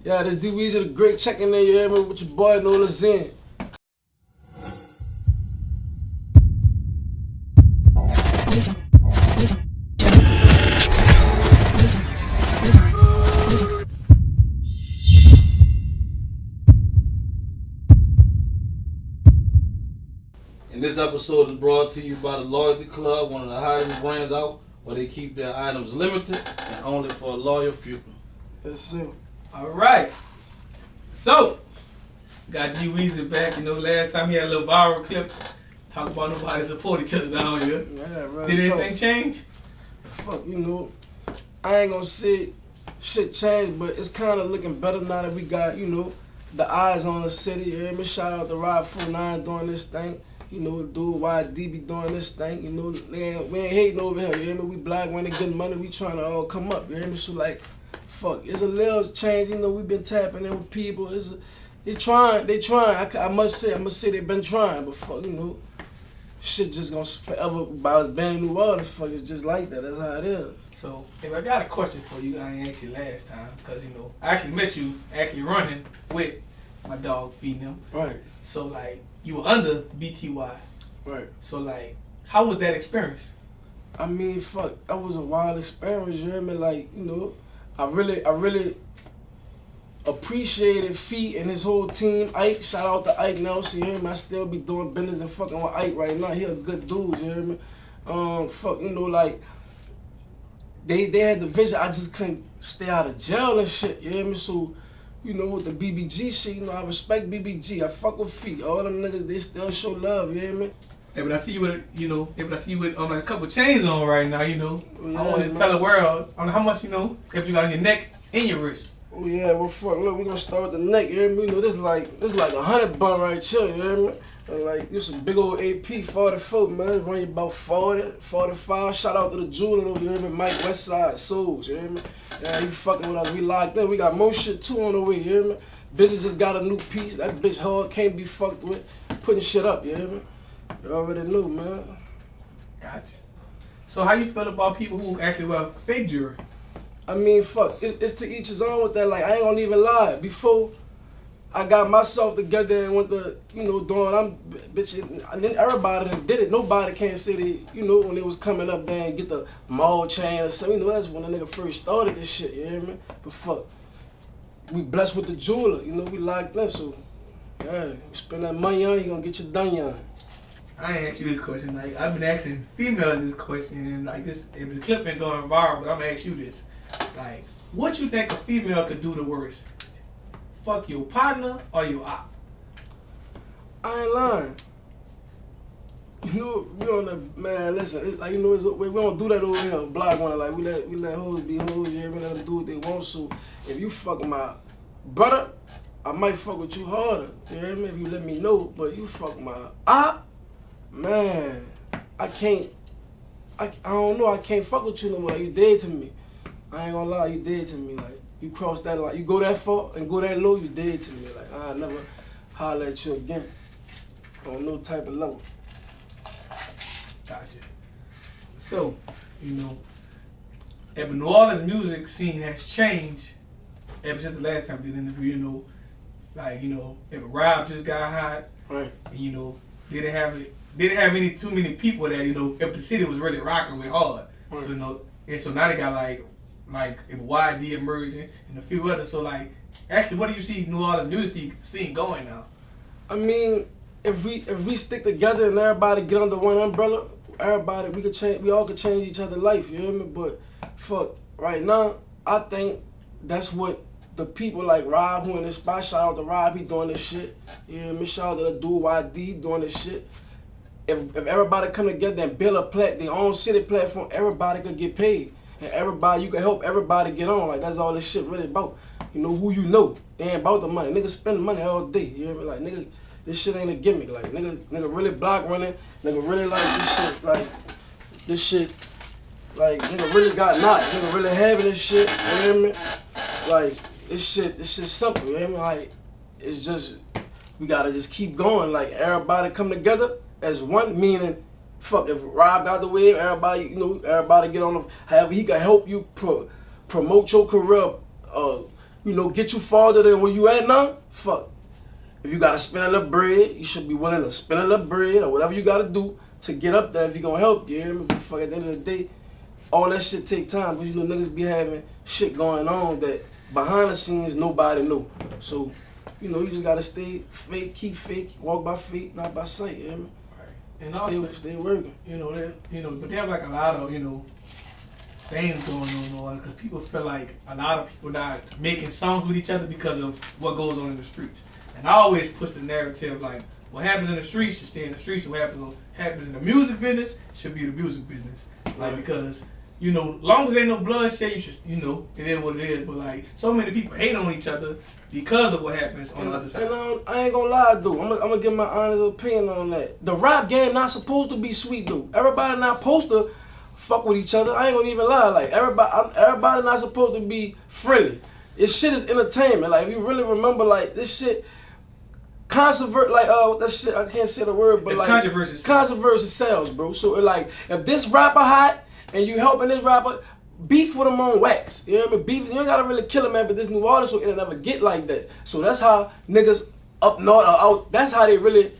Yeah, this Weezy the great checking in, you hear me, with your boy Nolazine. And this episode is brought to you by the Loyalty Club, one of the hottest brands out, where they keep their items limited and only for a loyal few. Yes, sir. All right. So, got D Weezy back. You know, last time he had a little viral clip talking about nobody support each other down here. Yeah, right. Did anything change? Fuck, you know, I ain't gonna say shit changed, but it's kind of looking better now that we got, you know, the eyes on the city. You hear me? Shout out to Rod 49 doing this thing. You know, dude, YD be doing this thing. You know, man, we ain't hating over here. You hear me? We black, we ain't getting money. We trying to all come up. You hear me? So like, fuck, it's a little change. You know, we been tapping in with people. They trying. I must say they been trying. But fuck, you know, shit just gonna forever about being New Orleans. Fuck, it's just like that. That's how it is. So, if I got a question for you, I ain't asked you last time because you know I actually met you running with my dog feeding him. Right. So like you were under BTY. Right. So like, how was that experience? I mean, fuck, that was a wild experience. You hear me? Like, you know, I really appreciated Fee and his whole team. Ike, shout out to Ike Nelson, you hear me? I still be doing business and fucking with Ike right now. He a good dude, you hear me? Fuck, you know, like, they had the vision. I just couldn't stay out of jail and shit, you hear me? So, you know, with the BBG shit, you know, I respect BBG. I fuck with Fee. All them niggas, they still show love, you hear me? Hey, but I see you with, you know, like a couple chains on right now, you know. Yeah, I want to tell the world on how much, you know, if you got on your neck and your wrist. Oh yeah, well fuck, look, we gonna start with the neck, you hear me? You know, this like 100 bun right here, you hear me? And like, this some big old AP 44, man. Run you about 40, 45. Shout out to the jeweler, though, you hear me? Mike Westside Souls, you hear me? Yeah, he fucking with us. We locked in. We got more shit too on the way, you hear me? Business just got a new piece. That bitch hard, can't be fucked with. Putting shit up, you hear me? You already knew, man. Gotcha. So how you feel about people who actually wear fake jewelry? I mean, fuck, it's to each his own with that. Like, I ain't gonna even lie. Before I got myself together and went to, you know, doing, and then everybody done did it. Nobody can't say they, you know, when they was coming up there and get the mall chain or something. You know, that's when the nigga first started this shit, you hear me? But fuck, we blessed with the jeweler, you know, we locked in, so, yeah, you spend that money on, you gonna get your done on. I ain't asked you this question. Like, I've been asking females this question, and like this, if the clip been going viral, but I'm gonna ask you this. Like, what you think a female could do the worst? Fuck your partner or your op? I ain't lying. You know, we on the, man, listen, like, you know, we don't do that over here, block one. Like, we let hoes be hoes, you hear me? Let them do what they want. So, if you fuck my brother, I might fuck with you harder, you hear me? If you let me know, but you fuck my op, man, I don't know, I can't fuck with you no more. Like, you dead to me. I ain't gonna lie, you dead to me. Like, you cross that line, you go that far and go that low, you dead to me. Like, I'll never holler at you again on no type of level. Gotcha. So, you know, if New Orleans music scene has changed ever since the last time we did an interview, you know, like, you know, if Rob just got hot, right, and, you know, didn't have too many people that, you know, if the city was really rocking with hard. Right. So, you know, and so now they got like if YD emerging and a few others. So like, actually, what do you see New Orleans music scene going now? I mean, if we stick together and everybody get under one umbrella, everybody we all could change each other's life. You hear me? But fuck, right now, I think that's what the people like Rob who in this spot. Shout out to Rob, he doing this shit. You hear me? Shout out to the dude YD doing this shit. If everybody come together and build their own city platform, everybody could get paid. And everybody, you can help everybody get on. Like, that's all this shit really about. You know who you know. It ain't about the money. Niggas spend money all day. You hear me? Like, nigga, this shit ain't a gimmick. Like, nigga really block running. Nigga really like this shit. Like, nigga really got knocked. Nigga really having this shit. You hear me? Like, this shit simple. You hear me? Like, it's just, we gotta just keep going. Like, everybody come together as one, meaning, fuck, if Rob got the wave, everybody, you know, everybody get on the, however he can help you promote your career, get you farther than where you at now, fuck. If you gotta spend a little bread, you should be willing to spend a little bread or whatever you gotta do to get up there if you gonna help, you hear me? But fuck, at the end of the day, all that shit take time, because niggas be having shit going on that behind the scenes nobody know. So, you just gotta stay fake, keep fake, walk by faith, not by sight, you hear me? And stay working. But they have like a lot of, things going on because people feel like a lot of people not making songs with each other because of what goes on in the streets. And I always push the narrative like, what happens in the streets should stay in the streets, and what happens in the music business should be the music business. Like, because, long as ain't no bloodshed, you should, it is what it is. But like, so many people hate on each other because of what happens on the other side. And I ain't gonna lie, dude. I'm gonna give my honest opinion on that. The rap game not supposed to be sweet, dude. Everybody not supposed to fuck with each other. I ain't gonna even lie. Like, everybody not supposed to be friendly. This shit is entertainment. Like, if you really remember, like, this shit, that shit, I can't say the word, but like, controversy sells, bro. So, like, if this rapper hot and you helping this rapper, beef with him on wax. You know what I mean? Beef, you ain't gotta really kill him, man, but this new artist, so it'll never get like that. So that's how niggas up north or out, that's how they really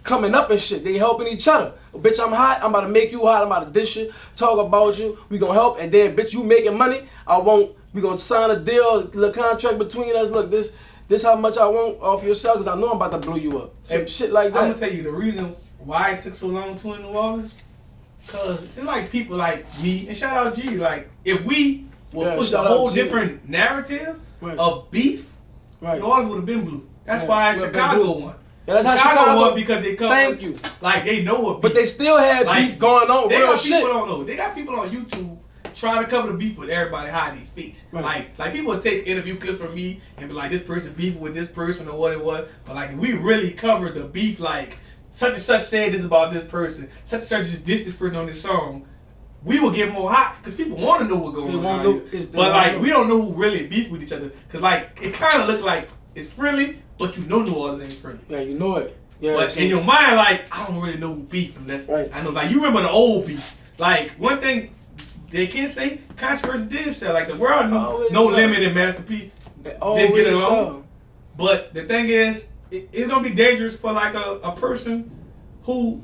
coming up and shit. They helping each other. Bitch, I'm hot, I'm about to make you hot, I'm about to dish you, talk about you, we gonna help, and then, bitch, you making money, we gonna sign a deal, a little contract between us. Look, this how much I want off yourself, because I know I'm about to blow you up. And shit like that. I'm gonna tell you the reason why it took so long to in New Orleans, because it's like people like me, and shout out G, like, if we would push a whole different narrative of beef, New Orleans would have been blue. That's why Chicago won. Yeah, that's how Chicago won, because they covered. Thank you. Like, they know what beef. But they still had beef going on. Real shit. They got people on YouTube try to cover the beef with everybody hiding their face. Like people would take interview clips from me and be like, this person beefing with this person or what it was. But like, if we really covered the beef, like, such and such said this about this person, such and such just dissed this person on this song, we will get more hot because people want to know what's going on. But like, we don't know who really beef with each other, because like, it kind of look like it's friendly, but New Orleans ain't friendly. Yeah, you know it. Yeah, but in your mind, like, I don't really know who beef unless I know. Like, you remember the old beef. Like, one thing they can say, controversy did sell. Like, the world knew No Limit and Master P didn't get along. But the thing is, it's gonna be dangerous for like a person who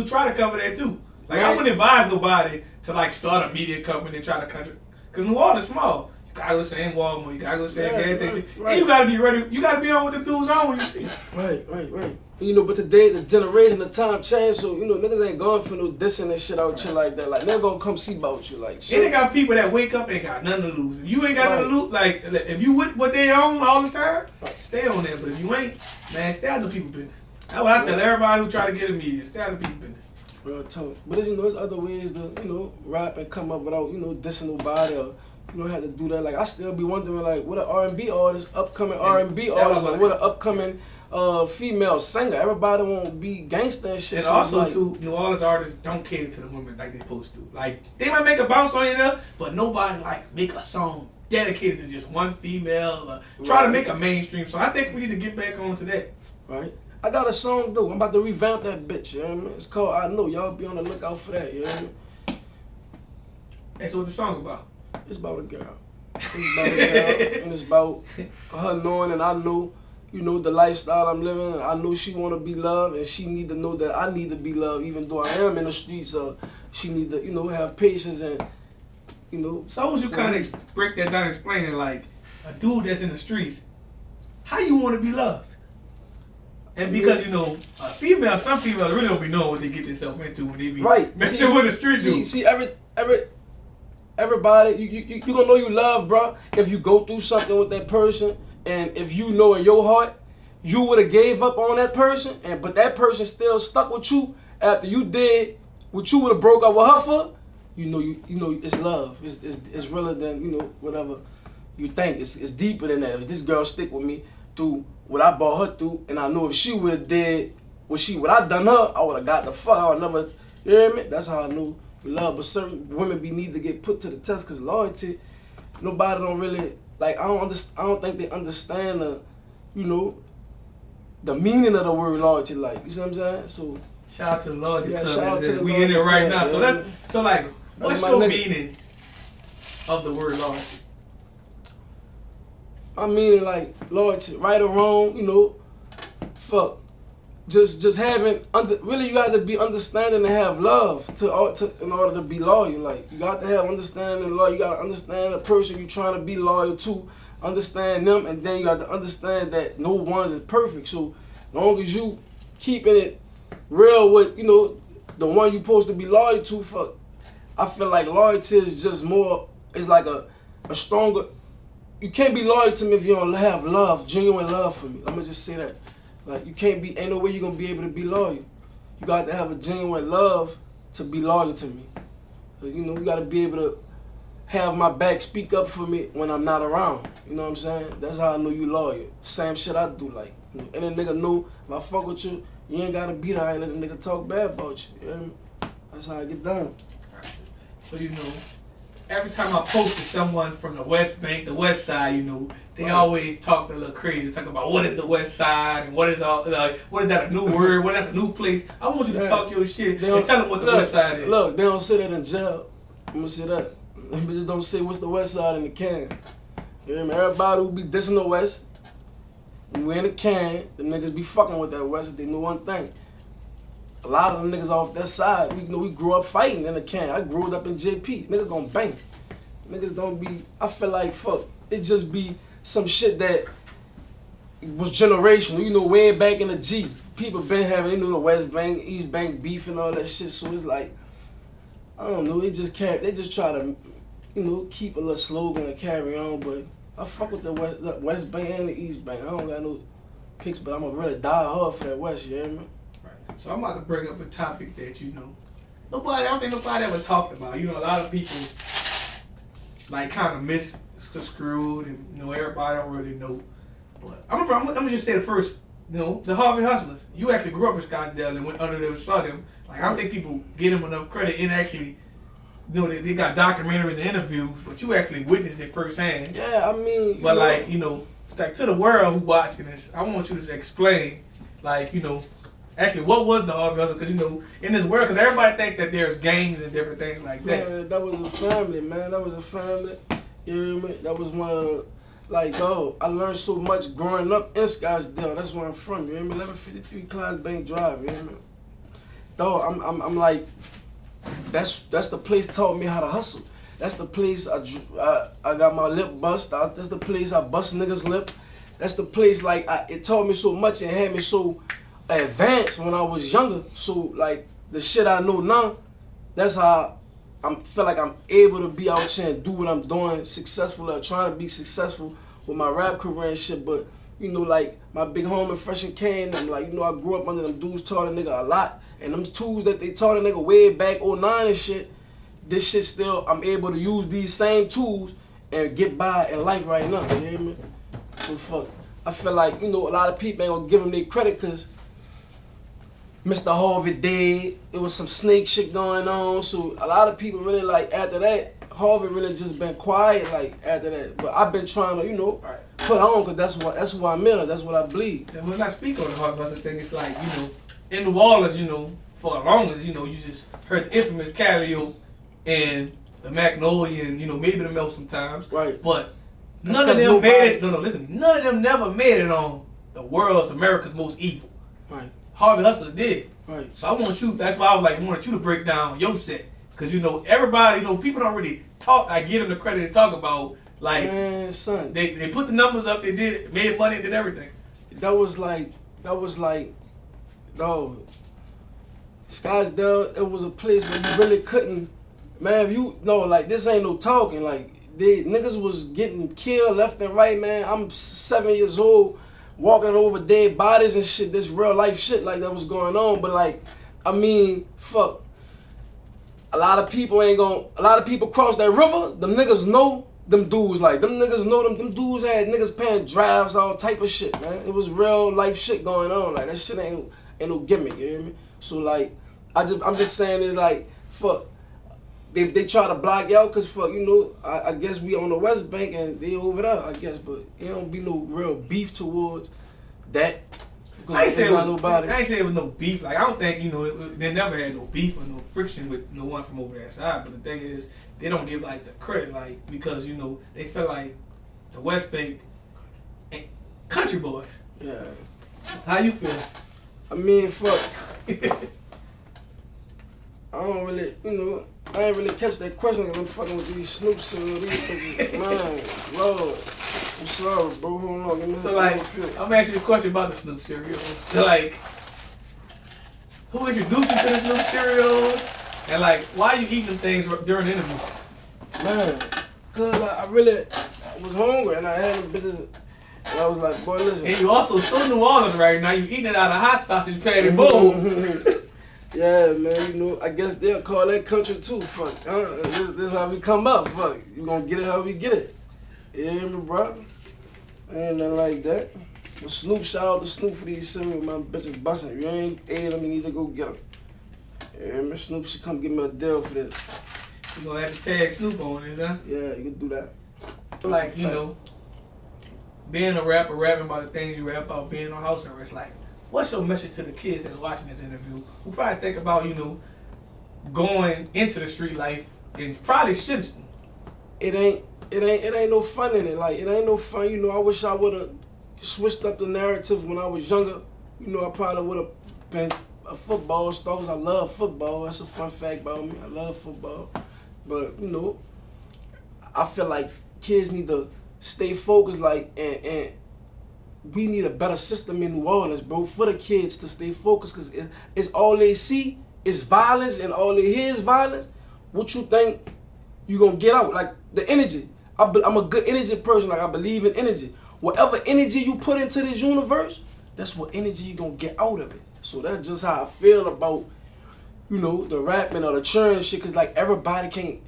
try to cover that too. Like, I wouldn't advise nobody to like start a media company and try to cover, because New Orleans is small. You gotta go say Walmart, you gotta go say gas station. And you gotta be ready. You gotta be on what the dudes on when you see it. Right. But today the generation, the time changed, so niggas ain't going for no dissing and shit out shit like that. Like, they're gonna come see about you, like shit. And they got people that wake up and got nothing to lose. If you ain't got nothing to lose, like, if you with what they own all the time, stay on that. But if you ain't, man, stay out of the people business. That's what I tell everybody who try to get in media. Stay out of the people business. Real talk. But there's other ways to rap and come up without dissing nobody, or you don't have to do that. Like, I still be wondering, like, what an R&B artist, upcoming R&B artist, or what an upcoming female singer. Everybody won't be gangster and shit. And also, like, too, New Orleans artists don't cater to the women like they supposed to. Like, they might make a bounce on you there, but nobody like make a song dedicated to just one female, or try to make a mainstream. So I think we need to get back on to that. Right. I got a song though. I'm about to revamp that bitch. You know what I mean? It's called I Know. Y'all be on the lookout for that. You know what I mean? That's what the song about. It's about a girl. It's about a girl, and it's about her knowing, and I know, the lifestyle I'm living, and I know she want to be loved, and she need to know that I need to be loved, even though I am in the streets. She need to, have patience and, So as you kind of break that down, explaining like a dude that's in the streets, how you want to be loved? And because some females really don't be knowing what they get themselves into when they be messing with the streets. See, everybody, you gonna know you love, bro, if you go through something with that person, and if you know in your heart you would have gave up on that person, but that person still stuck with you after you did what you would have broke up with her for. You know it's love. It's realer than whatever you think. It's deeper than that. If this girl stick with me through what I brought her through, and I know if she would have did what I done her, I would have got the fuck. I would never. You hear me? That's how I knew we love. But certain women need to get put to the test, because loyalty, nobody don't really like. I don't think they understand the meaning of the word loyalty. Like, you see what I'm saying? So shout out to the loyalty club. Shout out to the we in it right now. Yeah. So what's your meaning of the word loyalty? I mean, like, loyalty, right or wrong, you know, fuck. Just having, really you got to be understanding and have love in order to be loyal. Like, you got to have understanding and love. You got to understand the person you're trying to be loyal to, understand them, and then you got to understand that no one is perfect. So, long as you keeping it real with, you know, the one you supposed to be loyal to, fuck, I feel like loyalty is just more, it's like a stronger, you can't be loyal to me if you don't have love, genuine love for me. Let me just say that. Like, you can't be, ain't no way you're gonna be able to be loyal. You got to have a genuine love to be loyal to me. So, you know, you got to be able to have my back, speak up for me when I'm not around. You know what I'm saying? That's how I know you loyal. Same shit I do, like, you know, any nigga know if I fuck with you, you ain't gotta be there. I ain't let a nigga talk bad about you. You hear me? That's how I get down. So, you know, every time I post to someone from the West Bank, the West Side, you know, they always talk a little crazy, talk about what is the West Side and what is all, like, what is that a new word, what that's a new place. I want you to talk your shit and tell them what the West Side is. Look, they don't say that in jail. I'm gonna say that. Them bitches don't say what's the West Side in the can. You hear me? Everybody who be dissing the West, when we in the can, the niggas be fucking with that West. They know one thing. A lot of them niggas off that side, we grew up fighting in the can. I grew up in JP. Niggas gonna bang. Niggas don't be, I feel like, fuck, it just be some shit that was generational. You know, way back in the G, people been having, you know, the West Bank, East Bank beef and all that shit. So it's like, I don't know, they just try to, you know, keep a little slogan and carry on. But I fuck with the West Bank and the East Bank. I don't got no picks, but I'm gonna really die hard for that West, you hear me? Right. So I'm about to bring up a topic that, you know, I don't think nobody ever talked about. You know, a lot of people like kind of misconstrued, and you know, everybody don't really know. But I'm gonna just say the first, you know, the Harvey Hustlers. You actually grew up in Scottsdale and went under there and saw them. Like, I don't think people get them enough credit in actually, you know, they got documentaries and interviews, but you actually witnessed it firsthand. Yeah, I mean, but like, you know, like to the world who watching this, I want you to explain, like, you know, actually what was the Harvey Hustlers? Because, you know, in this world, because everybody think that there's gangs and different things like that. Man, that was a family, man. That was a family. You hear me? That was one of the, like, dog, I learned so much growing up in Scottsdale. That's where I'm from. You hear me? 1153 Clyde Bank Drive. You hear me? Dog, I'm like, that's the place taught me how to hustle. That's the place I got my lip bust. That's the place I bust niggas' lip. That's the place, like, it taught me so much and had me so advanced when I was younger. So, like, the shit I know now, that's how I feel like I'm able to be out here and do what I'm doing, successful, or trying to be successful with my rap career and shit. But, you know, like, my big homie Fresh and Kane, I'm like, you know, I grew up under them dudes taught a nigga a lot. And them tools that they taught a nigga way back 09 and shit, this shit still, I'm able to use these same tools and get by in life right now, you hear me? So fuck, I feel like, you know, a lot of people ain't gonna give them their credit because Mr. Harvey dead, it was some snake shit going on, so a lot of people really, like, after that, Harvey really just been quiet, like, after that. But I've been trying to, you know, put on, because that's who I'm in, that's what I believe. And when I speak on the Harvey Hustler thing, it's like, you know, in New Orleans, you know, for the longest, you know, you just heard the infamous Calio and the Magnolia and, you know, maybe the Mel sometimes. Right. But none of them made it, listen, none of them never made it on the world's America's Most Evil. Right. Harvey Hustler did. Right. So I want you, that's why I was like, I wanted you to break down your set. Because, you know, everybody, you know, people don't really talk, I give them the credit to talk about, like, man, son. They put the numbers up, they did it, made money, did everything. That was like, dog, Scottsdale, it was a place where you really couldn't, man, if you, no, like, this ain't no talking, like, niggas was getting killed left and right, man. I'm 7 years old, walking over dead bodies and shit, this real life shit, like, that was going on, but, like, I mean, fuck, a lot of people cross that river, them niggas know them dudes, like, them niggas know them dudes had niggas paying drives, all type of shit, man. It was real life shit going on, like, that shit ain't no gimmick, you hear me? So, like, I'm just saying it, like, fuck, they try to block out because, fuck, you know, I guess we on the West Bank and they over there, I guess, but it don't be no real beef towards that. I ain't say it was no beef. Like, I don't think, you know, they never had no beef or no friction with no one from over that side. But the thing is, they don't give, like, the credit, like, because, you know, they feel like the West Bank country boys. Yeah. How you feel? I mean, fuck. I don't really, I ain't really catch that question because I'm fucking with these Snoop and these bitches. Man, Lord. I'm sorry, bro. Hold on. Let me So, like, I'm asking you a question about the Snoop cereal. Like, who introduced you to the Snoop cereal? And, like, why you eating them things during the interview? Man, because I really was hungry and I had them bitches. And I was like, boy, listen. And you also so New Orleans right now. You eating it out of hot sausage patty bowl. Yeah, man, I guess they'll call that country too. Fuck, this is how we come up. Fuck, you gonna get it how we get it. You hear me, bro? Ain't nothing like that. But Snoop, shout out to Snoop for these cereal. My bitches busting. If you ain't ate them, you need to go get them. You hear me? Snoop should come give me a deal for this. You gonna have to tag Snoop on this, huh? Yeah, you can do that. Like, being a rapper, rapping about the things you rap about, being on house arrest, like, what's your message to the kids that's watching this interview who probably think about, going into the street life and probably shouldn't? It ain't no fun in it. Like, it ain't no fun. I wish I would have switched up the narrative when I was younger. I probably would have been a football star because I love football. That's a fun fact about me. I love football. But, I feel like kids need to stay focused, like, and we need a better system in New Orleans, bro, for the kids to stay focused, because it's all they see is violence and all they hear is violence. What you think you gonna get out? Like, the energy. I'm a good energy person. Like, I believe in energy. Whatever energy you put into this universe, that's what energy you gonna get out of it. So that's just how I feel about, the rapping or the churn shit, because, like, everybody can't.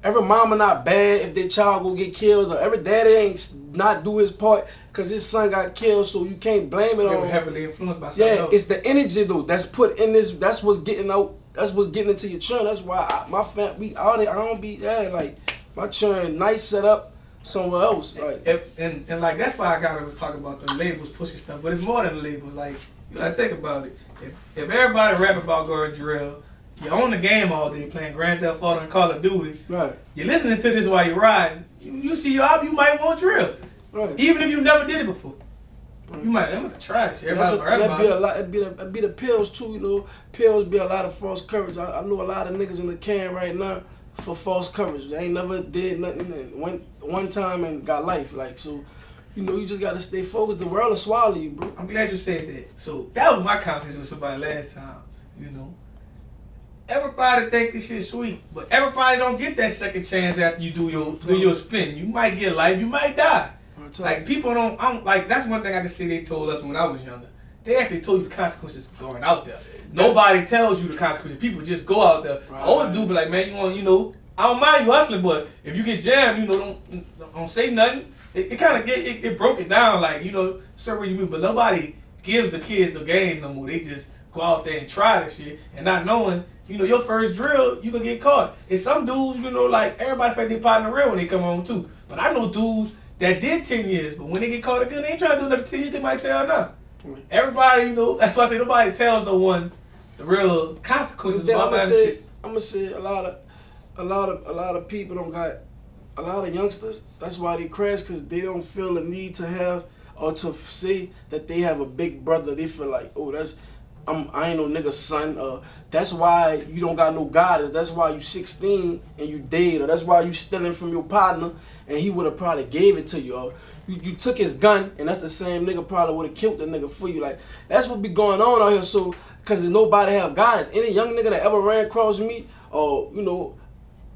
Every mama not bad if their child go get killed, or every daddy ain't not do his part because his son got killed, so you can't blame it on. Heavily influenced by something else. It's the energy though that's put in this. That's what's getting out. That's what's getting into your churn. That's why my family, I don't be there. Like, my churn nice set up somewhere else. Like, and like that's why I kind of was talking about the labels pushing stuff, but it's more than the labels. Like, you gotta think about it. If everybody rap about going drill. You're on the game all day playing Grand Theft Auto and Call of Duty. Right. You're listening to this while you're riding. You see your album, you might want drill. Right. Even if you never did it before. Right. You might, I'm gonna try it. It'd be the pills too, Pills be a lot of false coverage. I know a lot of niggas in the can right now for false coverage. They ain't never did nothing and went one time and got life. Like, so, you just gotta stay focused. The world will swallow you, bro. I'm glad you said that. So that was my conversation with somebody last time, Everybody think this shit sweet, but everybody don't get that second chance after you do your spin. You might get life, you might die. Like, people don't, that's one thing I can say they told us when I was younger. They actually told you the consequences of going out there. Nobody tells you the consequences. People just go out there. Right. Older dude be like, man, you want, I don't mind you hustling, but if you get jammed, don't say nothing. It kind of it broke it down, like, certain way you move, but nobody gives the kids the game no more. They just go out there and try this shit and not knowing. Your first drill, you gonna get caught. And some dudes, like, everybody think they partner real when they come home too. But I know dudes that did 10 years, but when they get caught again, they ain't trying to do another 10 years, they might tell now. Everybody, that's why I say nobody tells no one the real consequences about that shit. I'm gonna say a lot of people don't got, a lot of youngsters, that's why they crash, because they don't feel the need to have or to say that they have a big brother. They feel like, oh, I ain't no nigga's son. That's why you don't got no guidance. That's why you 16 and you dead. Or that's why you stealing from your partner and he would have probably gave it to you. Or you took his gun and that's the same nigga probably would have killed the nigga for you. Like, that's what be going on out here. So, because nobody have guidance. Any young nigga that ever ran across me, or,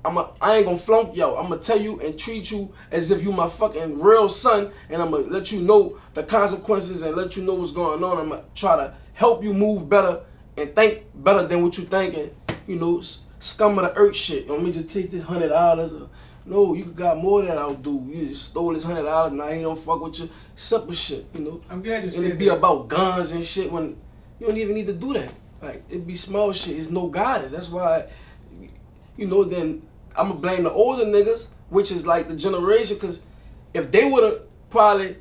I ain't gonna flunk yo. I'm gonna tell you and treat you as if you my fucking real son, and I'm gonna let you know the consequences and let you know what's going on. I'm gonna try to help you move better and think better than what you thinking. Scum of the earth shit. You want me to take this $100? No, you got more that I'll do. You just stole this $100, now he don't fuck with you. Simple shit, I'm glad you said that. And it be about guns and shit when you don't even need to do that. Like, it be small shit. It's no guidance. That's why, then I'm going to blame the older niggas, which is like the generation, because if they would have probably,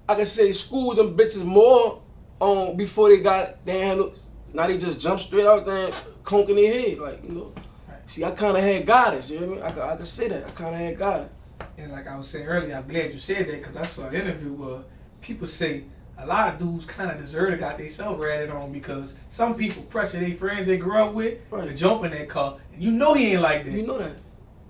I could say, schooled them bitches more on before they ain't had no, now they just jump straight out there and conking their head, like, See, I kind of had guidance, you know what I mean? I could say that. I kind of had guidance. And like I was saying earlier, I'm glad you said that, because I saw an interview where people say a lot of dudes kind of deserve to got themselves ratted on because some people pressure their friends they grew up with to jump in that car. And you know he ain't like that. You know that.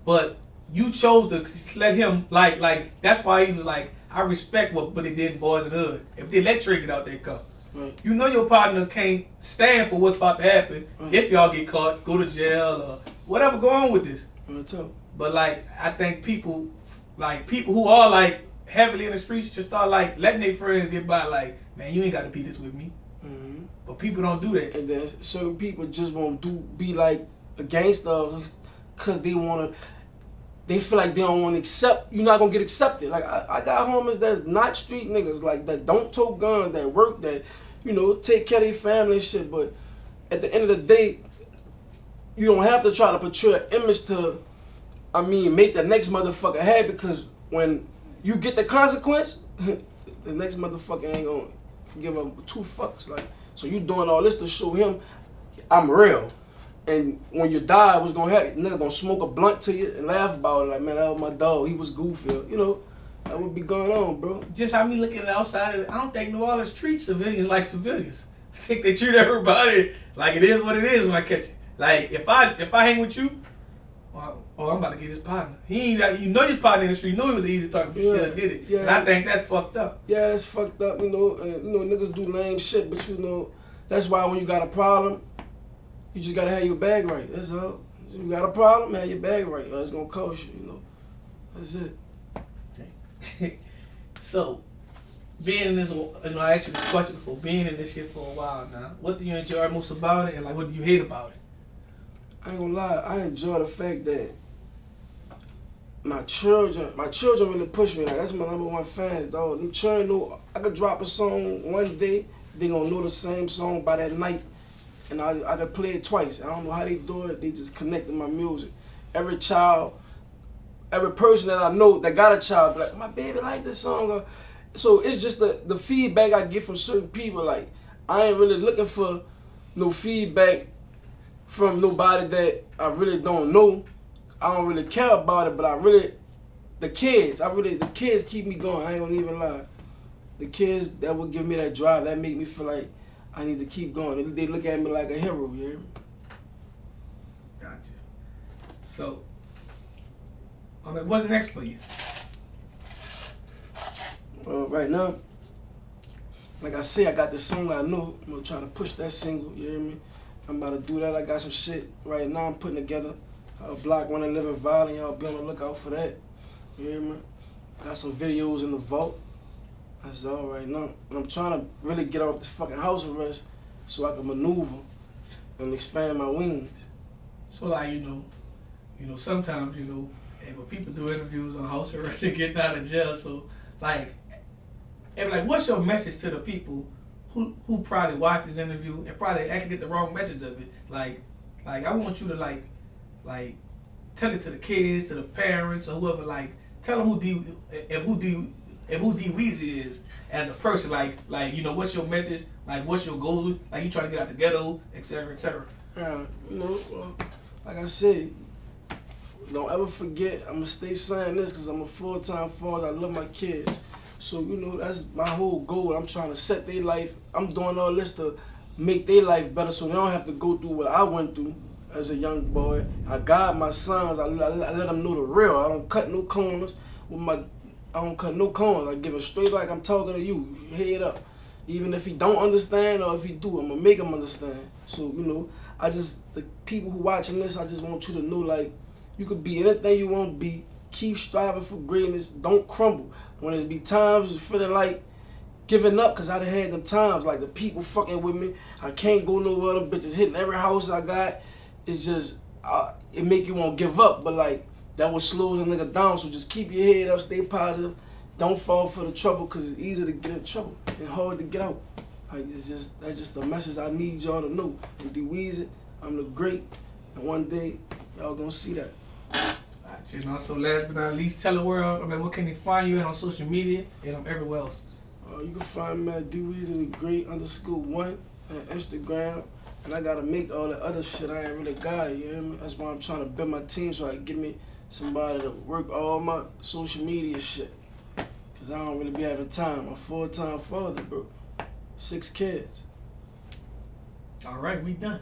But you chose to let him, like that's why he was like, I respect what they did in Boys in the Hood. If they let Trey get out that car. Right. You know your partner can't stand for what's about to happen if y'all get caught, go to jail, or whatever go on with this. But like, I think people who are like heavily in the streets just start like letting their friends get by. Like, man, you ain't got to be this with me. Mm-hmm. But people don't do that. And then certain people just won't be like a gangster because they feel like they don't want to accept. You're not gonna get accepted. Like I got homies that's not street niggas, like that don't tote guns, that work, that take care of their family and shit. But at the end of the day, you don't have to try to portray an image to, make the next motherfucker happy, because when you get the consequence, the next motherfucker ain't gonna give up 2 fucks. Like, so you doing all this to show him I'm real. And when you die, what's gonna happen? Nigga gonna smoke a blunt to you and laugh about it. Like, man, that was my dog. He was goofy. That would be going on, bro. Just how me looking at the outside of it, I don't think New Orleans treat civilians like civilians. I think they treat everybody like it is what it is when I catch it. Like, if I hang with you, I'm about to get his partner. He ain't, your partner in the street, you know he was an easy target, but still did it. Yeah. And I think that's fucked up. Yeah, that's fucked up, and, niggas do lame shit, but that's why when you got a problem, you just gotta have your bag right. That's all. You got a problem, have your bag right, or it's gonna cost you, That's it. Okay. So, being in this, I asked you this question before, being in this shit for a while now, what do you enjoy most about it, and like, what do you hate about it? I ain't gonna lie, I enjoy the fact that my children really push me. Like, that's my #1 fans, dog. Them children know I could drop a song one day, they gonna know the same song by that night, and I could play it twice. I don't know how they do it. They just connect to my music. Every child, every person that I know that got a child, be like, my baby like this song. So it's just the feedback I get from certain people. Like, I ain't really looking for no feedback from nobody that I really don't know. I don't really care about it, but the kids keep me going. I ain't gonna even lie. The kids that will give me that drive, that make me feel like I need to keep going. They look at me like a hero, you hear me? Gotcha. So, what's next for you? Right now, like I say, I got this song that I know. I'm gonna try to push that single, you hear me? I'm about to do that. I got some shit right now I'm putting together. Block 111 Violent, y'all be on the lookout for that. You hear me? Got some videos in the vault. That's all right now. And I'm trying to really get off this fucking house arrest so I can maneuver and expand my wings. So like, sometimes, when people do interviews on house arrest and getting out of jail, so like, what's your message to the people who probably watch this interview and probably actually get the wrong message of it? Like I want you to like tell it to the kids, to the parents, or whoever. Like, tell them who D Weezy is as a person. Like what's your message? Like, what's your goal? Like, you trying to get out the ghetto, etc., etc. Like I said, don't ever forget. I'm gonna stay saying this because I'm a full-time father. I love my kids. So, that's my whole goal. I'm trying to set their life. I'm doing all this to make their life better so they don't have to go through what I went through as a young boy. I guide my sons. I let them know the real. I don't cut no corners. I give it straight like I'm talking to you. Head up. Even if he don't understand or if he do, I'm going to make him understand. So, the people who watching this, I just want you to know, like, you could be anything you want to be. Keep striving for greatness. Don't crumble. When there be times feeling like giving up, because I done had them times, like the people fucking with me. I can't go nowhere. Them bitches hitting every house I got. It's just, it make you want to give up. But, like, that what slows a nigga down. So just keep your head up. Stay positive. Don't fall for the trouble, because it's easy to get in trouble and hard to get out. Like, that's just the message I need y'all to know. And D Weezy, I'm the great. And one day, y'all gonna see that. So last but not least, tell the world, what can they find you at on social media and everywhere else? You can find me at D Weezy the Great _1 on Instagram. And I gotta make all the other shit I ain't really got, you hear me? That's why I'm trying to build my team so I can give me somebody to work all my social media shit. Cause I don't really be having time. I'm a full-time father, bro. 6 kids. All right, we done.